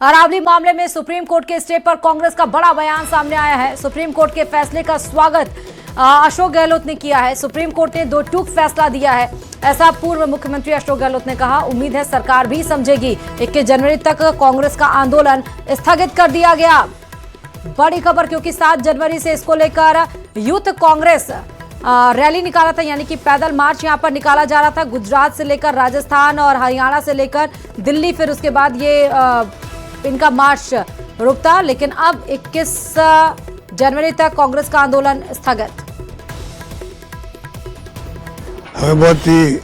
अरावली मामले में supreme court के स्टे पर कांग्रेस का बड़ा बयान सामने आया है। सुप्रीम कोर्ट के फैसले का स्वागत अशोक गहलोत ने किया है। सुप्रीम कोर्ट ने दो टूक फैसला दिया है, ऐसा पूर्व मुख्यमंत्री अशोक गहलोत ने कहा। उम्मीद है सरकार भी समझेगी। 21 जनवरी तक कांग्रेस का आंदोलन स्थगित कर दिया गया। बड़ी खबर, क्योंकि 7 जनवरी से इसको लेकर यूथ कांग्रेस रैली निकाला था, यानी कि पैदल मार्च यहां पर निकाला जा रहा था। गुजरात से लेकर राजस्थान और हरियाणा से लेकर दिल्ली, फिर उसके बाद ये इनका मार्च रुकता, लेकिन अब 21 जनवरी तक कांग्रेस का आंदोलन स्थगित। हमें बहुत ही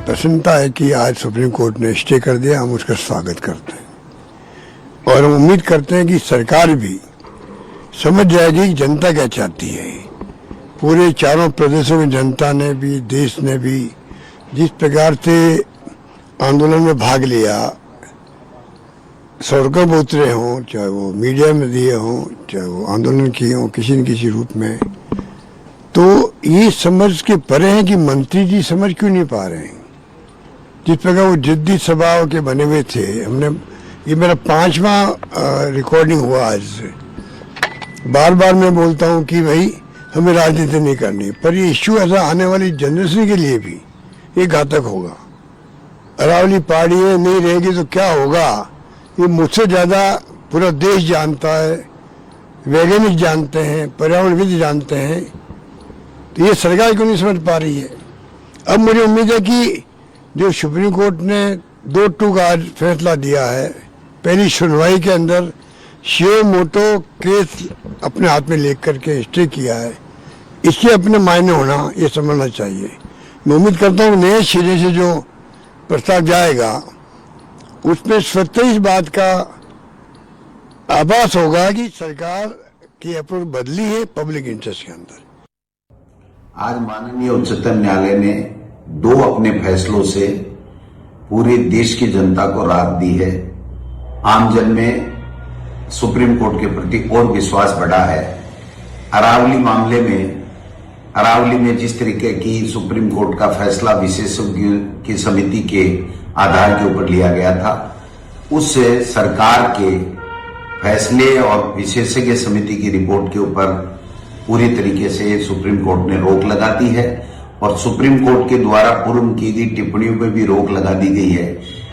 प्रसन्नता है कि आज सुप्रीम कोर्ट ने स्टे कर दिया। हम उसका स्वागत करते हैं और हम उम्मीद करते हैं कि सरकार भी समझ जाएगी कि जनता क्या चाहती है। पूरे चारों प्रदेशों में जनता ने भी, देश ने भी जिस प्रकार से आंदोलन में भाग लिया, सड़कों पर उतरे हों, चाहे वो मीडिया में दिए हों, चाहे वो आंदोलन किए हों किसी न किसी रूप में, तो ये समझ के परे हैं कि मंत्री जी समझ क्यों नहीं पा रहे हैं। जिस प्रकार वो जिद्दी स्वभाव के बने हुए थे, ये मेरा 5वां रिकॉर्डिंग हुआ आज से। बार बार मैं बोलता हूँ कि भाई हमें राजनीति नहीं करनी, पर ये इश्यू ऐसा आने वाली जनरेशन के लिए भी ये घातक होगा। अरावली पहाड़ी नहीं रहेगी तो क्या होगा, ये मुझसे ज़्यादा पूरा देश जानता है, वैज्ञानिक जानते हैं, पर्यावरणविद जानते हैं। तो ये सरकार क्यों नहीं समझ पा रही है। अब मुझे उम्मीद है कि जो सुप्रीम कोर्ट ने 2 टूक आज फैसला दिया है, पहली सुनवाई के अंदर शिव मोटो केस अपने हाथ में लेकर के स्टे किया है, इसके अपने मायने होना ये समझना चाहिए। मैं उम्मीद करता हूँ नए सिरे से जो प्रस्ताव जाएगा उसमें स्वतः इस बात का आभास होगा कि सरकार की अप्रोच बदली है पब्लिक इंटरेस्ट के अंदर। आज माननीय उच्चतम न्यायालय ने 2 अपने फैसलों से पूरे देश की जनता को राहत दी है। आमजन में सुप्रीम कोर्ट के प्रति और विश्वास बढ़ा है। अरावली में जिस तरीके की सुप्रीम कोर्ट का फैसला विशेषज्ञों की समिति के आधार के ऊपर लिया गया था, उससे सरकार के फैसले और विशेषज्ञ समिति की रिपोर्ट के ऊपर पूरी तरीके से सुप्रीम कोर्ट ने रोक लगा दी है और सुप्रीम कोर्ट के द्वारा पूर्व की गई टिप्पणियों पर भी रोक लगा दी गई है।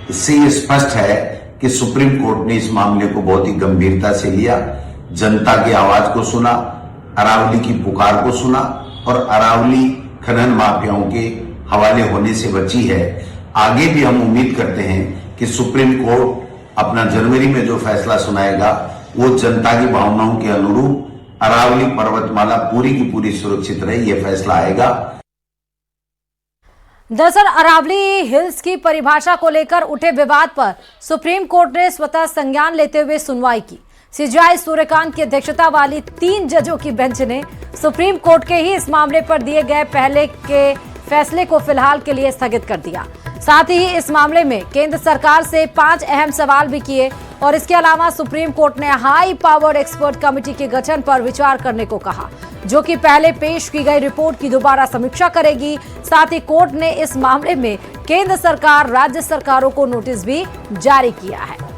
इससे ये स्पष्ट है कि सुप्रीम कोर्ट ने इस मामले को बहुत ही गंभीरता से लिया, जनता की आवाज को सुना, अरावली की पुकार को सुना और अरावली खनन माफियाओं के हवाले होने से बची है। आगे भी हम उम्मीद करते हैं कि सुप्रीम कोर्ट अपना जनवरी में जो फैसला सुनाएगा वो जनता की भावनाओं के अनुरूप अरावली पर्वतमाला पूरी की पूरी सुरक्षित रहे, ये फैसला आएगा। दरअसल अरावली हिल्स की परिभाषा को लेकर उठे विवाद पर सुप्रीम कोर्ट ने स्वतः संज्ञान लेते हुए सुनवाई की। सीजेआई सूर्यकांत की अध्यक्षता वाली 3 जजों की बेंच ने सुप्रीम कोर्ट के ही इस मामले पर दिए गए पहले के फैसले को फिलहाल के लिए स्थगित कर दिया। साथ ही इस मामले में केंद्र सरकार से 5 अहम सवाल भी किए और इसके अलावा सुप्रीम कोर्ट ने हाई पावर्ड एक्सपर्ट कमेटी के गठन पर विचार करने को कहा, जो कि पहले पेश की गई रिपोर्ट की दोबारा समीक्षा करेगी। साथ ही कोर्ट ने इस मामले में केंद्र सरकार, राज्य सरकारों को नोटिस भी जारी किया है।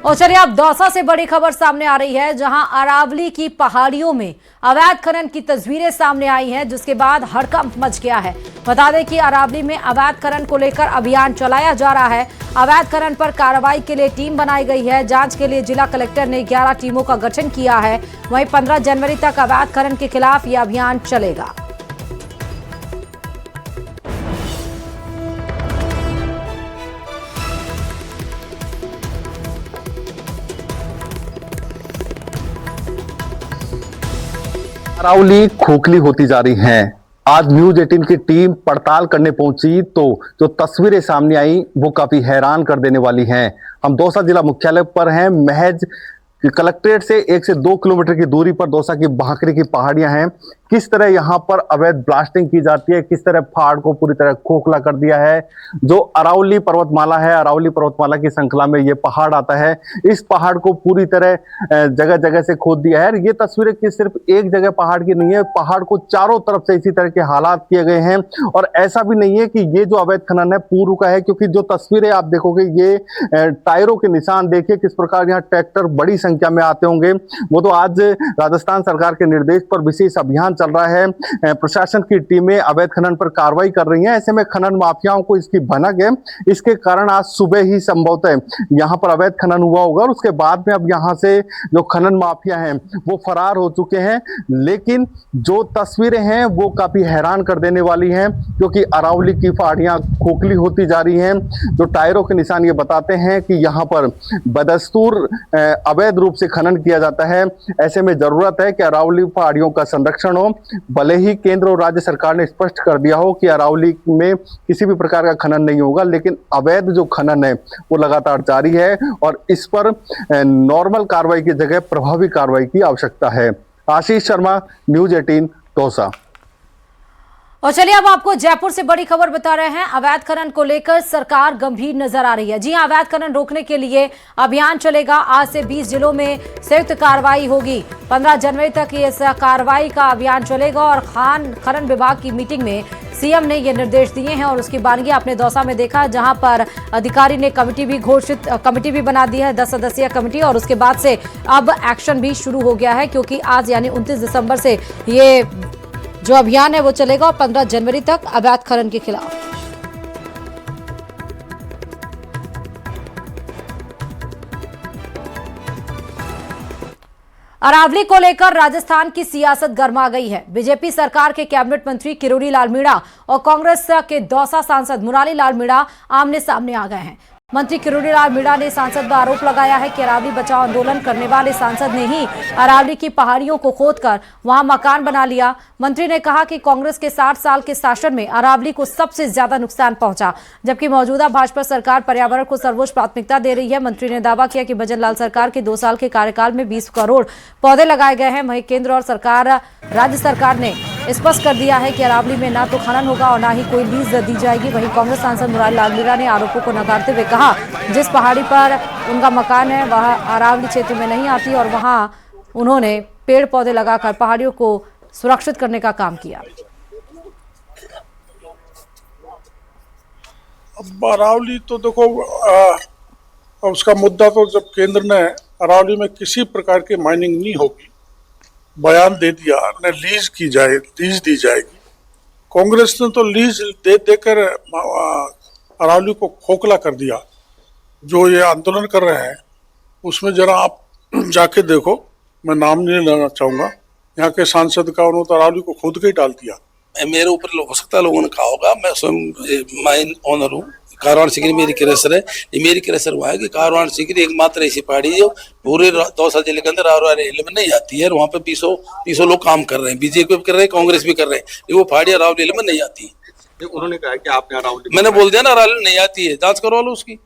और चलिए अब दौसा से बड़ी खबर सामने आ रही है, जहां अरावली की पहाड़ियों में अवैध खनन की तस्वीरें सामने आई हैं, जिसके बाद हड़कंप मच गया है। बता दें कि अरावली में अवैध खनन को लेकर अभियान चलाया जा रहा है। अवैध खनन पर कार्रवाई के लिए टीम बनाई गई है। जांच के लिए जिला कलेक्टर ने 11 टीमों का गठन किया है। वहीं 15 जनवरी तक अवैध खनन के खिलाफ यह अभियान चलेगा। अरावली खोखली होती जा रही हैं। आज न्यूज 18 की टीम पड़ताल करने पहुंची तो जो तस्वीरें सामने आई वो काफी हैरान कर देने वाली हैं। हम दौसा जिला मुख्यालय पर हैं। महज कि कलेक्ट्रेट से 1 से 2 किलोमीटर की दूरी पर दौसा की भाखड़ी की पहाड़ियां हैं, किस तरह यहाँ पर अवैध ब्लास्टिंग की जाती है, किस तरह पहाड़ को पूरी तरह खोखला कर दिया है। जो अरावली पर्वतमाला है, अरावली पर्वतमाला की श्रृंखला में ये पहाड़ आता है, इस पहाड़ को पूरी तरह जगह जगह से खोद दिया है। ये तस्वीरें कि सिर्फ एक जगह पहाड़ की नहीं है, पहाड़ को चारों तरफ से इसी तरह के हालात किए गए हैं। और ऐसा भी नहीं है कि ये जो अवैध खनन है पूर्व का है, क्योंकि जो तस्वीरें आप देखोगे ये टायरों के निशान देखिए किस प्रकार यहाँ ट्रैक्टर बड़ी संख्या में आते होंगे। वो तो आज राजस्थान सरकार के निर्देश पर विशेष अभियान चल रहा है, प्रशासन की टीमें अवैध खनन पर कार्रवाई कर रही हैं। ऐसे में खनन माफियाओं को इसकी भनक है, इसके कारण आज सुबह ही संभवतः यहाँ पर अवैध खनन हुआ होगा और उसके बाद में अब यहाँ से जो खनन माफिया हैं वो फरार हो चुके हैं। लेकिन जो तस्वीरें हैं वो काफी हैरान कर देने वाली हैं, क्योंकि अरावली की पहाड़ियां खोखली होती जा रही हैं। जो टायरों के निशान ये बताते हैं कि यहाँ पर बदस्तूर अवैध रूप से खनन किया जाता है। ऐसे में जरूरत है कि अरावली पहाड़ियों का संरक्षण हो। भले ही केंद्र और राज्य सरकार ने स्पष्ट कर दिया हो कि अरावली में किसी भी प्रकार का खनन नहीं होगा, लेकिन अवैध जो खनन है वो लगातार जारी है और इस पर नॉर्मल कार्रवाई की जगह प्रभावी कार्रवाई की आवश्यकता है। आशीष शर्मा, न्यूज 18, दौसा। और चलिए अब आपको जयपुर से बड़ी खबर बता रहे हैं। अवैध खनन को लेकर सरकार गंभीर नजर आ रही है। जी हां, अवैध खनन रोकने के लिए अभियान चलेगा। आज से 20 जिलों में संयुक्त कार्रवाई होगी। 15 जनवरी तक इस कार्रवाई का अभियान चलेगा और खनन विभाग की मीटिंग में सीएम ने ये निर्देश दिए हैं और उसकी बानगी आपने दौसा में देखा, जहां पर अधिकारी ने कमेटी भी बना दी है, 10 सदस्यीय कमेटी। और उसके बाद से अब एक्शन भी शुरू हो गया है, क्योंकि आज यानी 29 दिसंबर से ये जो अभियान है वो चलेगा और 15 जनवरी तक अवैध खनन के खिलाफ। अरावली को लेकर राजस्थान की सियासत गर्मा गई है। बीजेपी सरकार के कैबिनेट मंत्री किरोड़ी लाल मीणा और कांग्रेस के दौसा सांसद मुरारी लाल मीणा आमने सामने आ गए हैं। मंत्री किरोड़ी लाल मीणा ने सांसद पर आरोप लगाया है कि अरावली बचाओ आंदोलन करने वाले सांसद ने ही अरावली की पहाड़ियों को खोदकर वहां मकान बना लिया। मंत्री ने कहा कि कांग्रेस के 60 साल के शासन में अरावली को सबसे ज्यादा नुकसान पहुंचा, जबकि मौजूदा भाजपा सरकार पर्यावरण को सर्वोच्च प्राथमिकता दे रही है। मंत्री ने दावा किया कि भजन लाल सरकार के 2 साल के कार्यकाल में 20 करोड़ पौधे लगाए गए हैं। वहीं केंद्र और राज्य सरकार ने स्पष्ट कर दिया है कि अरावली में ना तो खनन होगा और ना ही कोई लीज दी जाएगी। वहीं कांग्रेस सांसद मुरारी लाल मीणा ने आरोपों को नकारते हुए कहा, जिस पहाड़ी पर उनका मकान है वह अरावली क्षेत्र में नहीं आती और वहां उन्होंने पेड़ पौधे लगाकर पहाड़ियों को सुरक्षित करने का काम किया। अब अरावली तो देखो, उसका मुद्दा तो जब केंद्र ने अरावली में किसी प्रकार की माइनिंग नहीं होगी बयान दे दिया, न लीज दी जाएगी। कांग्रेस ने तो लीज देकर अरावली को खोखला कर दिया। जो ये आंदोलन कर रहे हैं उसमें जरा आप जाके देखो, मैं नाम नहीं लेना चाहूंगा, यहाँ के सांसद का उन्होंने तो अरावली को खोद के ही डाल दिया। मेरे ऊपर हो सकता है लोगों ने कहा होगा, मैं स्वयं माइन ओनर हूँ, कारवान सिकरी मेरी क्रेशर है। ये मेरी क्रेशर हुआ है कि कारवान सिकरी एकमात्र ऐसी पहाड़ी जो पूरे दौसा जिले के अंदर अरावली में नहीं आती है। वहाँ पे 20 लोग काम कर रहे हैं, बीजेपी भी कर रहे हैं, कांग्रेस भी कर रहे हैं। वो पहाड़ी अरावली में नहीं आती है। उन्होंने कहा कि आपने अरावली, मैंने बोल दिया ना अरावली नहीं आती है, जांच करवा लो उसकी।